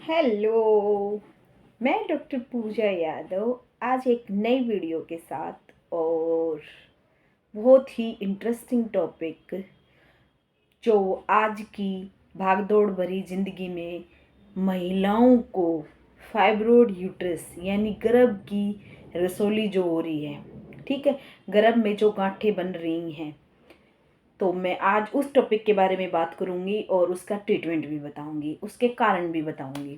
Hello. मैं doctor पूजा यादव आज एक नई वीडियो के साथ और बहुत ही इंटरेस्टिंग टॉपिक जो आज की भागदौड़ भरी ज़िंदगी में महिलाओं को फाइब्रोइड यूट्रस यानी गर्भ की रसौली जो हो रही है, ठीक है, गर्भ में जो गांठें बन रही हैं, तो मैं आज उस टॉपिक के बारे में बात करूंगी और उसका ट्रीटमेंट भी बताऊंगी, उसके कारण भी बताऊंगी,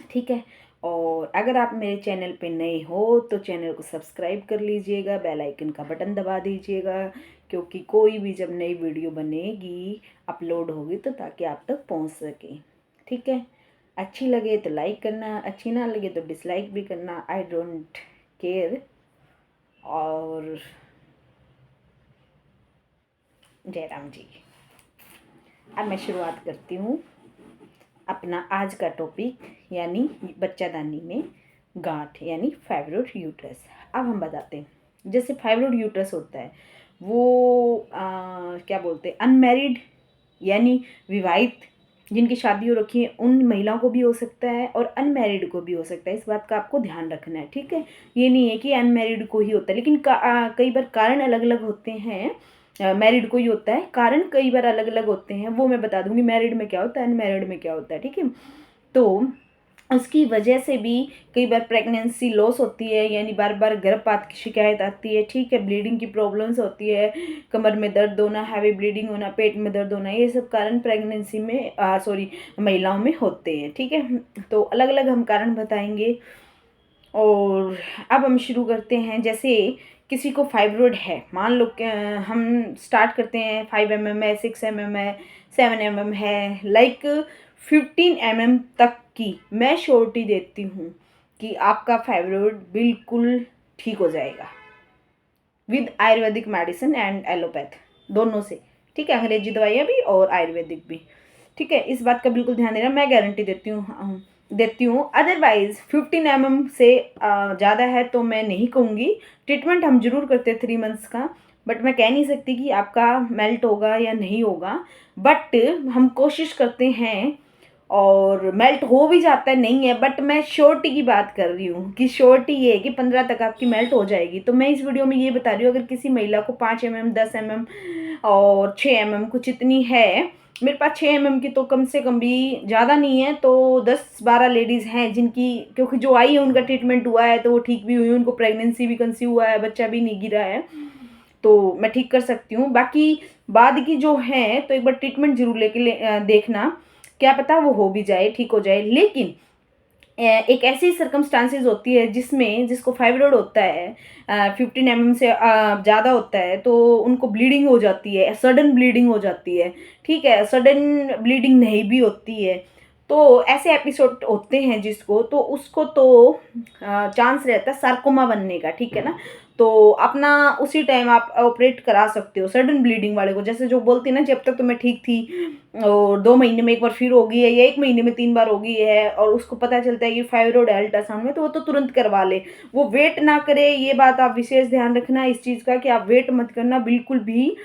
ठीक है। और अगर आप मेरे चैनल पे नए हो तो चैनल को सब्सक्राइब कर लीजिएगा, बेल आइकन का बटन दबा दीजिएगा, क्योंकि कोई भी जब नई वीडियो बनेगी अपलोड होगी तो ताकि आप तक पहुंच सके, ठीक है। अच्छी लगे तो लाइक करना, अच्छी ना लगे तो डिसलाइक भी करना, आई डोंट केयर। और जयराम जी, अब मैं शुरुआत करती हूँ अपना आज का टॉपिक, यानी बच्चादानी में गांठ यानी फाइब्रोइड यूट्रस। अब हम बताते हैं, जैसे फाइब्रोइड यूट्रस होता है वो क्या बोलते हैं, अनमैरिड यानी विवाहित जिनकी शादी हो रखी है उन महिलाओं को भी हो सकता है और अनमैरिड को भी हो सकता है। इस बात का आपको ध्यान रखना है, ठीक है। ये नहीं है कि अनमैरिड को ही होता है, लेकिन कई बार कारण अलग अलग होते हैं। मैरिड को ही होता है, कारण कई बार अलग अलग होते हैं, वो मैं बता दूंगी मैरिड में क्या होता है, अनमैरिड में क्या होता है, ठीक है। तो उसकी वजह से भी कई बार प्रेगनेंसी लॉस होती है, यानी बार बार गर्भपात की शिकायत आती है, ठीक है। ब्लीडिंग की प्रॉब्लम्स होती है, कमर में दर्द होना, हैवी ब्लीडिंग होना, पेट में दर्द होना, ये सब कारण प्रेगनेंसी में महिलाओं में होते हैं, ठीक है। तो अलग अलग हम कारण बताएंगे। और अब हम शुरू करते हैं। जैसे किसी को फाइब्रोइड है, मान लो हम स्टार्ट करते हैं 5 mm है, 6 mm है, 7 mm है, लाइक 15 mm तक की मैं श्योरिटी देती हूँ कि आपका फाइब्रोइड बिल्कुल ठीक हो जाएगा with Ayurvedic medicine and allopath दोनों से, ठीक है। अंग्रेजी दवाइयाँ भी और आयुर्वेदिक भी, ठीक है। इस बात का बिल्कुल ध्यान देना, मैं गारंटी देती हूँ। अदरवाइज 15 mm से ज़्यादा है तो मैं नहीं कहूँगी। ट्रीटमेंट हम जरूर करते हैं 3 months का, बट मैं कह नहीं सकती कि आपका मेल्ट होगा या नहीं होगा, बट हम कोशिश करते हैं और मेल्ट हो भी जाता है, नहीं है, बट मैं श्योरिटी की बात कर रही हूँ कि श्योरिटी ये है कि 15 तक आपकी मेल्ट हो जाएगी। तो मैं इस वीडियो में ये बता रही हूँ, अगर किसी महिला को 5 mm, 10 mm और 6 mm कुछ इतनी है, मेरे पास 6 mm की तो कम से कम भी ज़्यादा नहीं है तो 10-12 लेडीज़ हैं जिनकी, क्योंकि जो आई है उनका ट्रीटमेंट हुआ है तो वो ठीक भी हुई, उनको प्रेगनेंसी भी कंसीव हुआ है, बच्चा भी नहीं गिरा है, तो मैं ठीक कर सकती हूँ। बाकी बाद की जो है तो एक बार ट्रीटमेंट जरूर देखना, क्या पता वो हो भी जाए, ठीक हो जाए। लेकिन एक ऐसी सर्कमस्टांसेस होती है जिसमें जिसको फाइब्रोइड होता है 15 mm से ज़्यादा होता है तो उनको ब्लीडिंग हो जाती है, सडन ब्लीडिंग हो जाती है, ठीक है। सडन ब्लीडिंग नहीं भी होती है, तो ऐसे एपिसोड होते हैं जिसको, तो उसको तो चांस रहता है सार्कोमा बनने का, ठीक है ना। तो अपना उसी टाइम आप ऑपरेट करा सकते हो सडन ब्लीडिंग वाले को, जैसे जो बोलती है ना जब तक तो मैं ठीक थी और 2 महीने में एक बार फिर हो गई है या 1 महीने में 3 बार हो गई है और उसको पता चलता है कि फाइब्रोइड है अल्ट्रासाउंड में, तो वो तो तुरंत करवा ले, वो वेट ना करे। ये बात आप विशेष ध्यान रखना इस चीज़ का कि आप वेट मत करना बिल्कुल भी।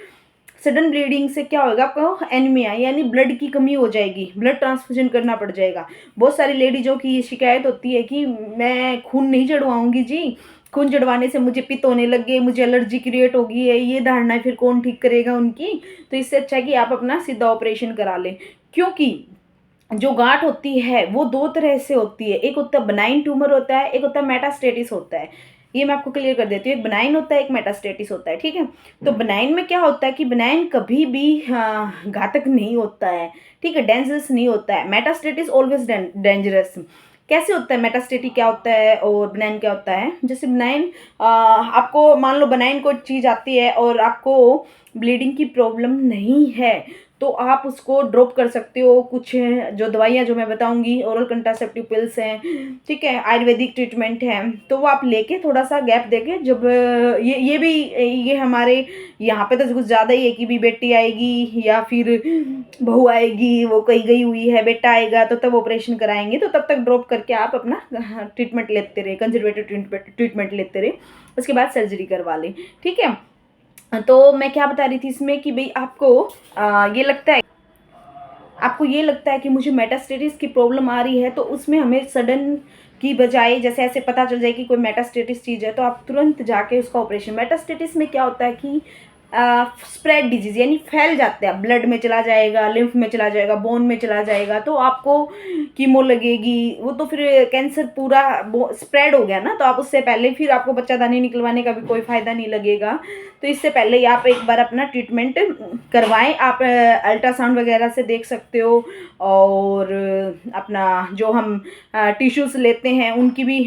सडन ब्लीडिंग से क्या होगा, आपको एनीमिया यानी ब्लड की कमी हो जाएगी, ब्लड ट्रांसफ्यूजन करना पड़ जाएगा। बहुत सारी लेडीजों की ये शिकायत होती है कि मैं खून नहीं चढ़वाऊंगी जी, खून चढ़वाने से मुझे पित्त होने लग गए, मुझे एलर्जी क्रिएट हो गई है, ये धारणा फिर कौन ठीक करेगा उनकी। तो इससे अच्छा है कि आप अपना सीधा ऑपरेशन करा लें, क्योंकि जो गांठ होती है वो दो तरह से होती है, एक होता है बनाइन ट्यूमर होता है, एक होता है मेटास्टेटिस होता है। ये मैं आपको क्लियर कर देती हूँ, एक बनाइन होता है, एक मेटास्टेटिस होता है, ठीक है। तो बनाइन में क्या होता है कि बनाइन कभी भी घातक नहीं होता है, ठीक है, डेंजरस नहीं होता है। Metastasis always dangerous. कैसे होता है मेटास्टेटिक क्या होता है और बनाइन क्या होता है। जैसे बनाइन आपको मान लो बनाइन कोई चीज़ आती है और आपको ब्लीडिंग की प्रॉब्लम नहीं है तो आप उसको ड्रॉप कर सकते हो। कुछ जो दवाइयाँ जो मैं बताऊंगी, ओरल कंट्रासेप्टिव पिल्स हैं, ठीक है, आयुर्वेदिक ट्रीटमेंट है, तो वो आप लेके थोड़ा सा गैप देके जब ये भी ये हमारे यहाँ पे तो कुछ ज़्यादा ही है कि भी बेटी आएगी या फिर बहू आएगी, वो कहीं गई हुई है, बेटा आएगा तो तब ऑपरेशन कराएंगे, तो तब तक ड्रॉप करके आप अपना ट्रीटमेंट लेते रहे, कंजर्वेटिव ट्रीटमेंट लेते रहे, उसके बाद सर्जरी करवा लें, ठीक है। तो मैं क्या बता रही थी इसमें कि भाई आपको ये लगता है आपको ये लगता है कि मुझे मेटास्टेटिस की प्रॉब्लम आ रही है, तो उसमें हमें सडन की बजाय जैसे ऐसे पता चल जाए कि कोई मेटास्टेटिस चीज़ है तो आप तुरंत जाके उसका ऑपरेशन। मेटास्टेटिस में क्या होता है कि स्प्रेड डिजीज यानी फैल जाता है, ब्लड में चला जाएगा, लिम्फ में चला जाएगा, बोन में चला जाएगा, तो आपको कीमो लगेगी, वो तो फिर कैंसर पूरा स्प्रेड हो गया ना, तो आप उससे पहले फिर आपको बच्चादानी निकलवाने का भी कोई फ़ायदा नहीं लगेगा। तो इससे पहले ही आप एक बार अपना ट्रीटमेंट करवाएं। आप अल्ट्रासाउंड वगैरह से देख सकते हो, और अपना जो हम टिश्यूज़ लेते हैं उनकी भी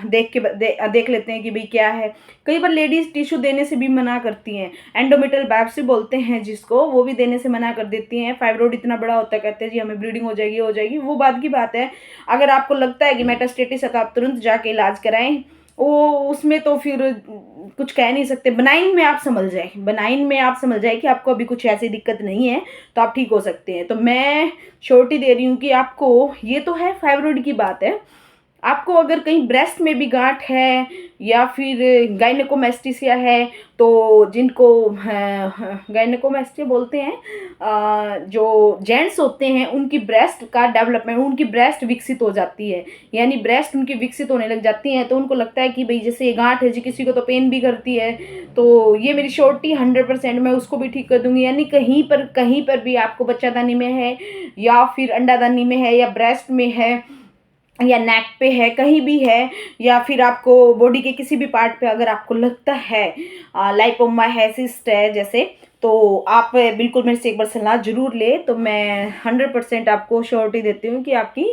देख लेते हैं कि भाई क्या है। कई बार लेडीज़ टिश्यू देने से भी मना करती हैं, एंडोमेट्रियल बायोप्सी बोलते हैं जिसको, वो भी देने से मना कर देती हैं। फाइब्रोइड इतना बड़ा होता है, कहते हैं जी हमें ब्लीडिंग हो जाएगी, वो बात की बात है। अगर आपको लगता है कि मेटास्टेटिस है तो आप तुरंत जाके इलाज कराएं। वो उसमें तो फिर कुछ कह नहीं सकते। बनाइन में आप समझ जाए कि आपको अभी कुछ ऐसी दिक्कत नहीं है, तो आप ठीक हो सकते हैं। तो मैं श्योरिटी दे रही हूँ कि आपको, ये तो है फाइब्रोइड की बात है, आपको अगर कहीं ब्रेस्ट में भी गांठ है या फिर गायनेकोमेस्टिसिया है, तो जिनको गायनेकोमेस्टिया बोलते हैं, जो जेंट्स होते हैं उनकी ब्रेस्ट का डेवलपमेंट, उनकी ब्रेस्ट विकसित हो जाती है, यानी ब्रेस्ट उनकी विकसित होने लग जाती हैं, तो उनको लगता है कि भाई जैसे ये गांठ है जी, किसी को तो पेन भी करती है, तो ये मेरी श्योरिटी 100% मैं उसको भी ठीक कर दूंगी। यानी कहीं पर भी आपको बच्चादानी में है या फिर अंडादानी में है या ब्रेस्ट में है या नेक पे है, कहीं भी है, या फिर आपको बॉडी के किसी भी पार्ट पे अगर आपको लगता है लाइपोमा है, सिस्ट है जैसे, तो आप बिल्कुल मेरे से एक बार सलाह जरूर ले। तो मैं 100% आपको श्योरिटी देती हूँ कि आपकी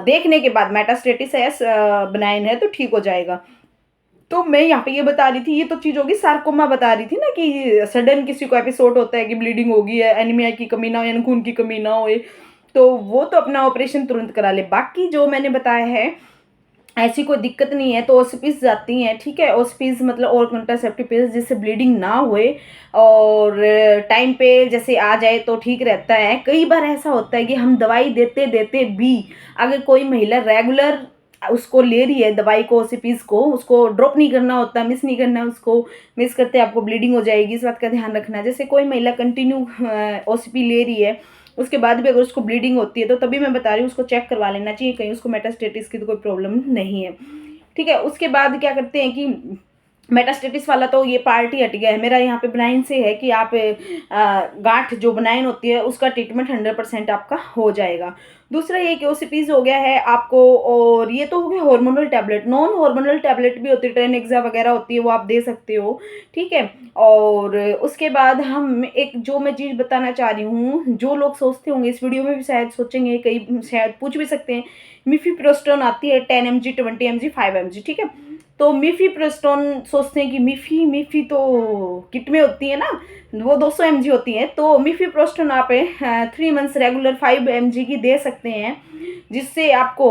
देखने के बाद मेटास्टेटिस है, बनाइन है, तो ठीक हो जाएगा। तो मैं यहाँ पे ये बता रही थी, ये तो चीज़ होगी। सार्कोमा बता रही थी ना कि सडन किसी को एपिसोड होता है कि ब्लीडिंग होगी है, एनीमिया की कमी ना हो यानी खून की कमी ना होए, तो वो तो अपना ऑपरेशन तुरंत करा ले। बाकी जो मैंने बताया है ऐसी कोई दिक्कत नहीं है तो ऑस्पिस जाती हैं, ठीक है। ऑस्पिस मतलब और कंट्रासेप्टिव पिल्स, जिससे ब्लीडिंग ना हुए और टाइम पे जैसे आ जाए तो ठीक रहता है। कई बार ऐसा होता है कि हम दवाई देते देते भी अगर कोई महिला रेगुलर उसको ले रही है दवाई को, ओसीपीज को, उसको ड्रॉप नहीं करना होता, मिस नहीं करना, उसको मिस करते आपको ब्लीडिंग हो जाएगी, इस बात का ध्यान रखना। जैसे कोई महिला कंटिन्यू ओसीपी ले रही है, उसके बाद भी अगर उसको ब्लीडिंग होती है, तो तभी मैं बता रही हूँ उसको चेक करवा लेना चाहिए, कहीं उसको मेटास्टेटिस की तो कोई प्रॉब्लम नहीं है, ठीक है। उसके बाद क्या करते हैं कि मेटास्टेटिस वाला तो ये पार्ट ही हट गया है। मेरा यहाँ पे बनाइन से है कि आप गांठ जो बनाइन होती है उसका ट्रीटमेंट 100% आपका हो जाएगा। दूसरा ये कि ओसीपीज हो गया है आपको, और ये तो हो गया hormonal tablet. Non hormonal tablet भी होती है, ट्रेनेक्सा वगैरह होती है, वो आप दे सकते हो, ठीक है। और उसके बाद हम एक जो मैं चीज़ बताना चाह रही हूँ, जो लोग सोचते होंगे इस वीडियो में भी शायद सोचेंगे, कई शायद पूछ भी सकते हैं, मिफीप्रोस्टोन आती है 10 mg 20 mg 5 mg, ठीक है। तो मिफीप्रोस्टोन सोचते हैं कि मिफी तो किट में होती है ना, वो 200 mg होती है, तो मिफीप्रोस्टोन आप 3 मंथ्स रेगुलर 5 mg की दे सकते हैं, जिससे आपको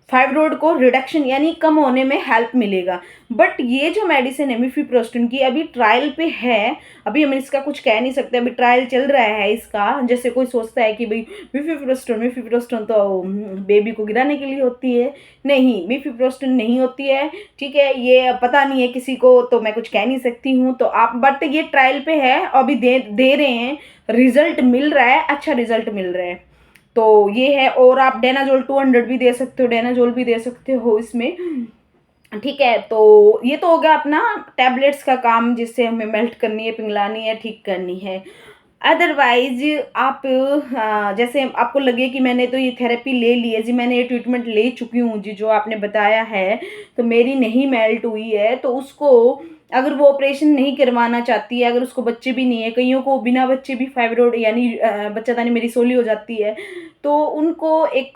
फाइब्रोइड को रिडक्शन यानी कम होने में हेल्प मिलेगा। बट ये जो मेडिसिन है मिफीप्रोस्टोन की, अभी ट्रायल पे है, अभी हम इसका कुछ कह नहीं सकते, अभी ट्रायल चल रहा है इसका। जैसे कोई सोचता है कि भाई मिफीप्रोस्टोन तो बेबी को गिराने के लिए होती है, नहीं, मिफीप्रोस्टोन नहीं होती है, ठीक है। ये पता नहीं है किसी को, तो मैं कुछ कह नहीं सकती हूँ। तो आप, बट ये ट्रायल पे है, अभी दे रहे हैं, रिजल्ट मिल रहा है, अच्छा रिजल्ट मिल रहा है, तो ये है। और आप डेनाजोल 200 भी दे सकते हो, डेनाजोल भी दे सकते हो इसमें, ठीक है। तो ये तो हो गया अपना टैबलेट्स का काम, जिससे हमें मेल्ट करनी है, पिघलानी है, ठीक करनी है। अदरवाइज आप जैसे आपको लगे कि मैंने तो ये थेरेपी ले ली है जी, मैंने ये ट्रीटमेंट ले चुकी हूँ जी, जो आपने बताया है, तो मेरी नहीं मेल्ट हुई है, तो उसको अगर वो ऑपरेशन नहीं करवाना चाहती है, अगर उसको बच्चे भी नहीं है, कईयों को बिना बच्चे भी फाइब्रोइड यानी बच्चादानी में रिसोली हो जाती है, तो उनको एक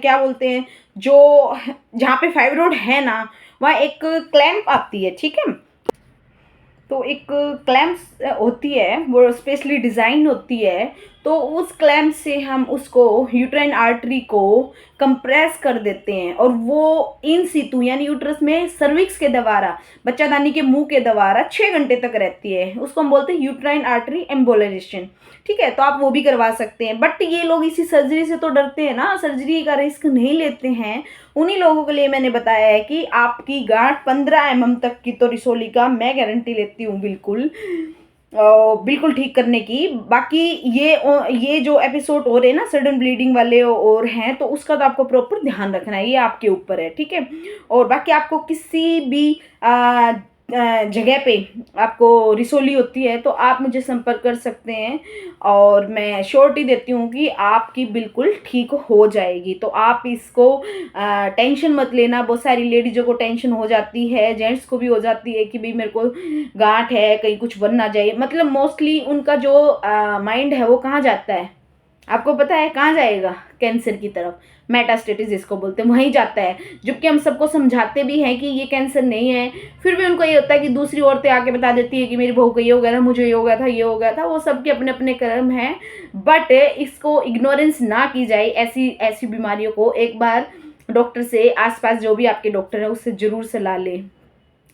क्या बोलते हैं, जो जहाँ पे फाइब्रोइड है ना, वहाँ एक क्लैंप आती है, ठीक है। तो एक क्लैम्प होती है, वो स्पेशली डिज़ाइन होती है, तो उस क्लैम्प से हम उसको यूट्राइन आर्टरी को कंप्रेस कर देते हैं, और वो इन सीतू यानी यूट्रस में सर्विक्स के द्वारा, बच्चादानी के मुंह के द्वारा 6 घंटे तक रहती है, उसको हम बोलते हैं यूट्राइन आर्टरी एम्बोलाइजेशन, ठीक है। तो आप वो भी करवा सकते हैं। बट ये लोग इसी सर्जरी से तो डरते हैं ना, सर्जरी का रिस्क नहीं लेते हैं, उन्हीं लोगों के लिए मैंने बताया है कि आपकी गांठ 15 mm तक की तो रिसोली का मैं गारंटी लेती हूँ बिल्कुल। बिल्कुल ठीक करने की। बाकी ये जो एपिसोड हो रहे हैं ना सडन ब्लीडिंग वाले और हैं, तो उसका तो आपको प्रॉपर ध्यान रखना है, ये आपके ऊपर है, ठीक है। और बाकी आपको किसी भी जगह पे आपको रिसोली होती है तो आप मुझे संपर्क कर सकते हैं, और मैं श्योरिटी देती हूँ कि आपकी बिल्कुल ठीक हो जाएगी। तो आप इसको टेंशन मत लेना। बहुत सारी लेडीज़ों को टेंशन हो जाती है, जेंट्स को भी हो जाती है कि भाई मेरे को गांठ है, कहीं कुछ बन ना जाए। मतलब मोस्टली उनका जो माइंड है वो कहाँ जाता है, आपको पता है कहाँ जाएगा? कैंसर की तरफ, मेटास्टेटिस जिसको बोलते हैं, वहीं जाता है। जबकि हम सबको समझाते भी हैं कि ये कैंसर नहीं है, फिर भी उनको ये होता है कि दूसरी औरतें आके बता देती है कि मेरी बहू को ये हो गया था, मुझे ये हो गया था, ये हो गया था। वो सबके अपने अपने कर्म हैं, बट इसको इग्नोरेंस ना की जाए। ऐसी ऐसी बीमारियों को एक बार डॉक्टर से, आसपास जो भी आपके डॉक्टर है उससे ज़रूर सलाह लें।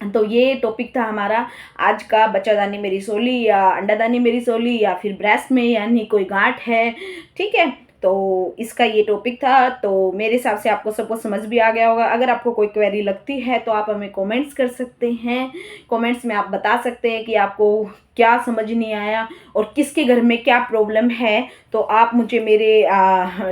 तो ये टॉपिक था हमारा आज का, बच्चादानी में रिसोली या अंडादानी में रिसोली या फिर ब्रेस्ट में यानी कोई गांठ है, ठीक है। तो इसका ये टॉपिक था। तो मेरे हिसाब से आपको सबको समझ भी आ गया होगा। अगर आपको कोई क्वेरी लगती है तो आप हमें कमेंट्स कर सकते हैं। कमेंट्स में आप बता सकते हैं कि आपको क्या समझ नहीं आया और किसके घर में क्या प्रॉब्लम है। तो आप मुझे मेरे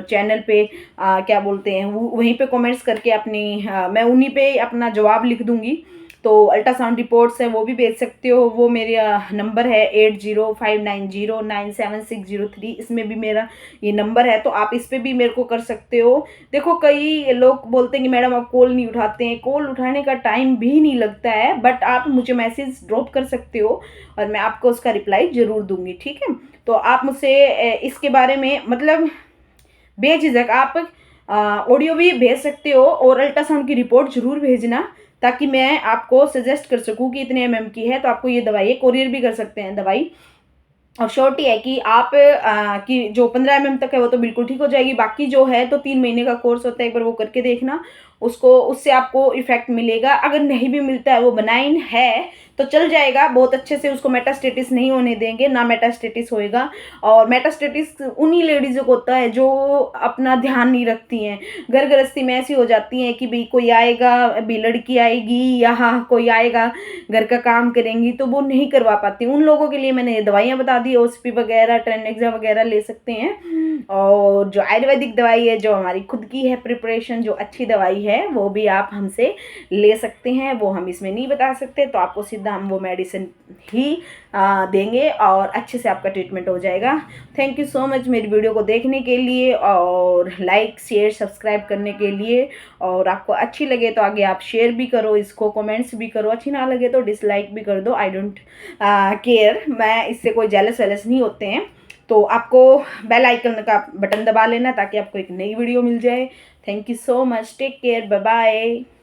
चैनल पे क्या बोलते हैं वहीं पे कमेंट्स करके अपनी मैं उन्हीं पे अपना जवाब लिख दूंगी। तो अल्ट्रासाउंड रिपोर्ट्स है वो भी भेज सकते हो। वो मेरा नंबर है 8059097603। इसमें भी मेरा ये नंबर है, तो आप इस पर भी मेरे को कर सकते हो। देखो कई लोग बोलते हैं कि मैडम आप कॉल नहीं उठाते हैं। कॉल उठाने का टाइम भी नहीं लगता है, बट आप मुझे मैसेज ड्रॉप कर सकते हो और मैं आपको उसका रिप्लाई ज़रूर दूंगी, ठीक है। तो आप मुझसे इसके बारे में मतलब बेझिझक आप ऑडियो भी भेज सकते हो, और अल्ट्रासाउंड की रिपोर्ट ज़रूर भेजना, ताकि मैं आपको सजेस्ट कर सकूं कि इतने एमएम की है तो आपको ये दवाई है। कोरियर भी कर सकते हैं दवाई। और श्योरिटी है कि आप की जो 15 तक है वो तो बिल्कुल ठीक हो जाएगी। बाकी जो है तो 3 महीने का कोर्स होता है, एक बार वो करके देखना, उसको उससे आपको इफेक्ट मिलेगा। अगर नहीं भी मिलता है, वो बनाइन है तो चल जाएगा बहुत अच्छे से, उसको मेटास्टेटिस नहीं होने देंगे, ना मेटास्टेटिस होएगा। और मेटास्टेटिस उन्हीं लेडीज़ों को होता है जो अपना ध्यान नहीं रखती हैं, घर गृहस्थी में ऐसी हो जाती हैं कि भाई कोई आएगा, अभी लड़की आएगी या हाँ कोई आएगा, घर का काम करेंगी, तो वो नहीं करवा पाती। उन लोगों के लिए मैंने दवाइयाँ बता दी, ओसपी वगैरह, ट्रेनेक्सा वगैरह ले सकते हैं। और जो आयुर्वेदिक दवाई है, जो हमारी खुद की है प्रिपरेशन, जो अच्छी दवाई है, वो भी आप हमसे ले सकते हैं। वो हम इसमें नहीं बता सकते, तो आपको सीधा हम वो मेडिसिन ही देंगे और अच्छे से आपका ट्रीटमेंट हो जाएगा। थैंक यू सो मच मेरी वीडियो को देखने के लिए, और लाइक शेयर सब्सक्राइब करने के लिए। और आपको अच्छी लगे तो आगे आप शेयर भी करो, इसको कमेंट्स भी करो, अच्छी ना लगे तो डिसलाइक भी कर दो। आई डोंट केयर, मैं इससे कोई जेलस वेलस नहीं होते हैं। तो आपको बेल आइकन का बटन दबा लेना ताकि आपको एक नई वीडियो मिल जाए। Thank you so much, take care, bye bye.